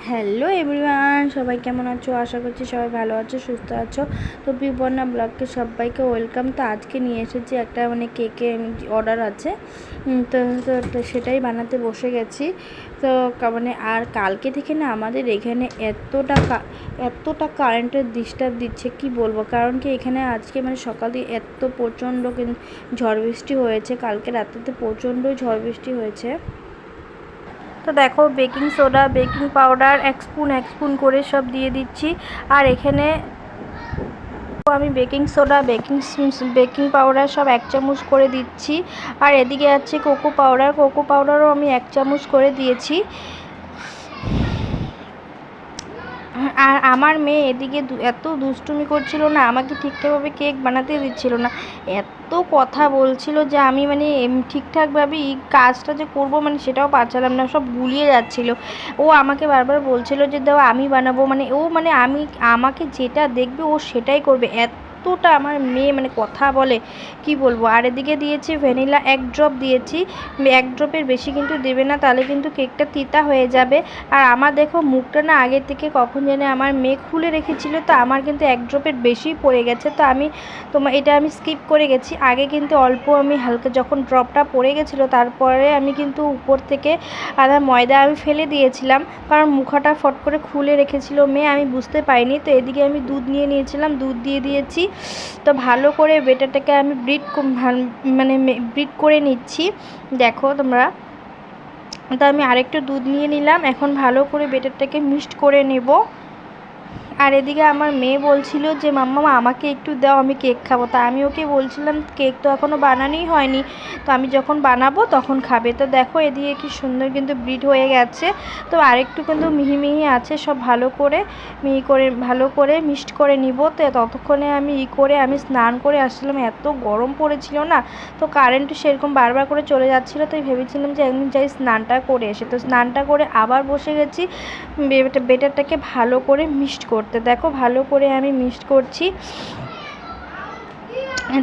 Hello everyone, সবাই কেমন আছো? আশা করছি সবাই ভালো আছো, সুস্থ আছো। তো বিবর্ণা ব্লগকে সবাইকে ওয়েলকাম। তো আজকে নিয়ে এসেছি একটা কেকে অর্ডার আছে। তো তো সেটাই বানাতে বসে গেছি। তো আর কালকে থেকে না আমাদের এখানে এতটা কারেন্টের ডিস্টার্ব দিচ্ছে কি বলবো। কারণ কি এখানে আজকে সকাল দিয়ে এত প্রচণ্ড ঝড় বৃষ্টি হয়েছে। কালকে রাত্রিতে প্রচণ্ড ঝড় বৃষ্টি হয়েছে। তো দেখো বেকিং সোডা, বেকিং পাউডার এক স্পুন করে সব দিয়ে দিচ্ছি। আর এখানে আমি বেকিং সোডা, বেকিং পাউডার সব 1 চামচ করে দিচ্ছি। আর এদিকে আছে কোকো পাউডারও আমি 1 চামচ করে দিয়েছি। আর আমার মেয়ে এদিকে এত দুষ্টুমি করছিল না, আমাকে ঠিকঠাকভাবে কেক বানাতে দিচ্ছিল না। এত কথা বলছিল যে আমি ঠিকঠাকভাবে এই কাজটা যে করবো সেটাও পারছিলাম না, সব গুলিয়ে যাচ্ছিল। ও আমাকে বারবার বলছিল যে দাও আমি বানাবো, আমাকে যেটা দেখবে ও সেটাই করবে। এতটা আমার মেয়ে কথা বলে কি বলবো। আর এদিকে দিয়েছি ভ্যানিলা 1 ড্রপ দিয়েছি। 1 ড্রপের বেশি কিন্তু দেবে না, তাহলে কিন্তু কেকটা তিতা হয়ে যাবে। আর আমার দেখো মুখটা না আগে থেকে কখন জানে আমার মেয়ে খুলে রেখেছিল, তো আমার কিন্তু 1 ড্রপের বেশিই পড়ে গেছে। তো এটা আমি স্কিপ করে গেছি। আগে কিন্তু অল্প আমি হালকা যখন ড্রপটা পড়ে গেছিলো তারপরে আমি কিন্তু উপর থেকে আধা ময়দা আমি ফেলে দিয়েছিলাম, কারণ মুখাটা ফট করে খুলে রেখেছিল মেয়ে, আমি বুঝতে পারিনি। তো এদিকে আমি দুধ নিয়ে নিয়েছিলাম, দুধ দিয়ে দিয়েছি। তো ভালো করে বেটারটাকে আমি বিট করে নিচ্ছি। দেখো তোমরা, তো আমি আরেকটু দুধ নিয়ে নিলাম। এখন ভালো করে বেটারটাকে মিক্সড করে নেব। আর এদিকে আমার মেয়ে বলছিল যে মাম্মা আমাকে একটু দাও, আমি কেক খাবো। তা আমি ওকে বলছিলাম কেক তো এখনও বানানোই হয়নি, তো আমি যখন বানাবো তখন খাবে। তো দেখো এদিকে কি সুন্দর কিন্তু বিট হয়ে গেছে। তো আরেকটু কিন্তু মিহি আছে, সব ভালো করে মিক্সড করে নিব। তো ততক্ষণে আমি স্নান করে আসছিলাম, এত গরম পড়েছিল না, তো কারেন্টও সেরকম বারবার করে চলে যাচ্ছিলো। তো ভেবেছিলাম যে একদিন যাই স্নানটা করে এসে। তো স্নানটা করে আবার বসে গেছি বেটারটাকে ভালো করে মিক্সড করতে। দেখো ভালো করে আমি মিক্সড করছি।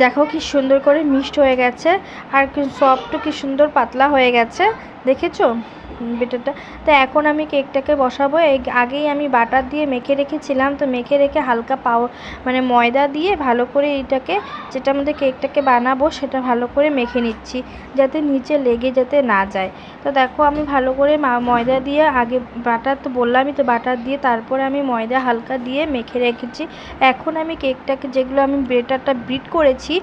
দেখো কি সুন্দর করে মিক্সড হয়ে গেছে, আর সফটও কি সুন্দর পাতলা হয়ে গেছে, দেখেছো বেটারটা। তো এখন আমি কেকটাকে বসাবো। আগেই আমি বাটার দিয়ে মেখে রেখেছিলাম, তো মেখে রেখে হালকা ময়দা দিয়ে ভালো করে এটাকে, যেটার মধ্যে কেকটাকে বানাবো সেটা ভালো করে মেখে নিচ্ছি, যাতে নিচে লেগে যাতে না যায়। তো দেখো আমি ভালো করে ময়দা দিয়ে আগে বাটার তো বললামই, তো বাটার দিয়ে তারপরে আমি ময়দা হালকা দিয়ে মেখে রেখেছি। এখন আমি কেকটাকে যেগুলো আমি বেটারটা বিট করেছি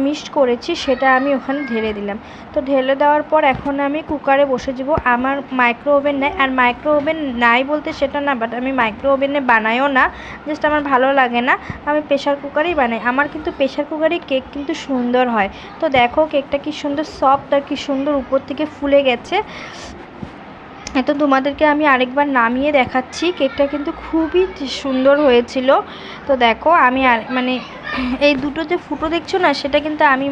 মিক্সড করেছি সেটা আমি ওখানে ঢেলে দিলাম। তো ঢেলে দেওয়ার পর এখন আমি কুকারে বসে যাব। আমার মাইক্রো ওভেন নেই, আর মাইক্রো ওভেন নাই বলতে সেটা না, বাট আমি মাইক্রো ওভেনে বানাইও না, জাস্ট আমার ভালো লাগে না, আমি প্রেশার কুকারেই বানাই। আমার কিন্তু প্রেশার কুকারে কেক কিন্তু সুন্দর হয়। তো দেখো কেকটা কি সুন্দর সফট আর কি সুন্দর উপর থেকে ফুলে গেছে। তো তোমাদেরকে আমি আরেকবার নামিয়ে দেখাচ্ছি, কেকটা কিন্তু খুবই সুন্দর হয়েছিল। তো দেখো আমি এই দুটো যে ফুটো দেখছো না, সেটা কিন্তু আমি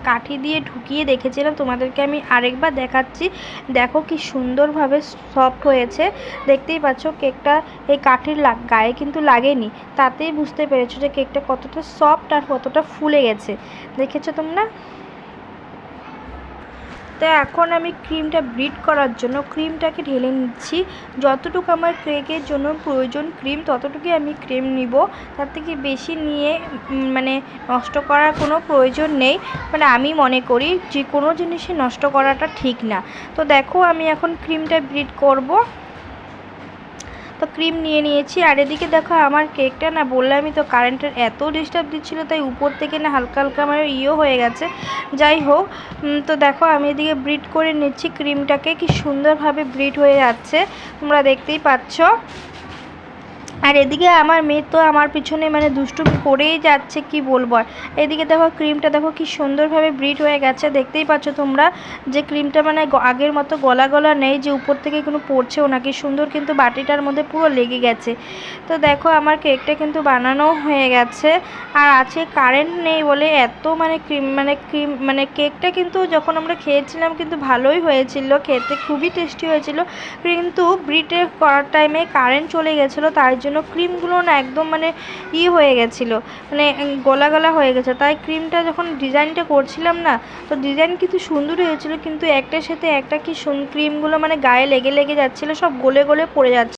কাঠি দিয়ে ঢুকিয়ে দেখেছিলাম, তোমাদেরকে আমি আরেকবার দেখাচ্ছি। দেখো কি সুন্দরভাবে সফট হয়েছে, দেখতেই পাচ্ছ কেকটা এই কাঠির গায়ে কিন্তু লাগেনি, তাতেই বুঝতে পেরেছো যে কেকটা কতটা সফট আর কতটা ফুলে গেছে, দেখেছো তোমরা। তো এখন আমি ক্রিমটা বিট করার জন্য ক্রিমটাকে ঢেলে নিচ্ছি। যতটুকু আমার কেকের জন্য প্রয়োজন ক্রিম, ততটুকুই আমি ক্রিম নিব, তার থেকে বেশি নিয়ে নষ্ট করার কোনো প্রয়োজন নেই। আমি মনে করি যে কোনো জিনিসই নষ্ট করাটা ঠিক না। তো দেখো আমি এখন ক্রিমটা বিট করব। তো ক্রিম নিয়ে নিয়েছি। আর এদিকে দেখো আমার কেকটা না, বললামই তো কারেন্টের এত ডিস্টার্ব দিচ্ছিলো, তাই উপর থেকে না হালকা হালকা আমার হয়ে গেছে। যাই হোক, তো দেখো আমি এদিকে বিট করে নিচ্ছি ক্রিমটাকে, কি সুন্দরভাবে বিট হয়ে যাচ্ছে, তোমরা দেখতেই পাচ্ছ। আর এদিকে আমার মেয়ে তো আমার পিছনে দুষ্টুমি করেই যাচ্ছে, কি বলবো। আর এদিকে দেখো ক্রিমটা দেখো কি সুন্দরভাবে বিট হয়ে গেছে, দেখতেই পাচ্ছ তোমরা যে ক্রিমটা আগের মতো গলা নেই, যে উপর থেকে কোনো পড়ছেও না, কি সুন্দর কিন্তু বাটিটার মধ্যে পুরো লেগে গেছে। তো দেখো আমার কেকটা কিন্তু বানানো হয়ে গেছে। আর আছে কারেন্ট নেই বলে এত কেকটা কিন্তু যখন আমরা খেয়েছিলাম কিন্তু ভালোই হয়েছিল, খেতে খুবই টেস্টি হয়েছিল। কিন্তু বিটে করার টাইমে কারেন্ট চলে গেছিলো, তার জন্য ক্রিমগুলো না একদম হয়ে গেছিলো, গলা হয়ে গেছে। তাই ক্রিমটা যখন ডিজাইনটা করছিলাম না, তো ডিজাইন কিন্তু সুন্দর হয়েছিল, কিন্তু একটার সাথে একটা কি ক্রিমগুলো গায়ে লেগে যাচ্ছিলো, সব গলে পড়ে যাচ্ছে।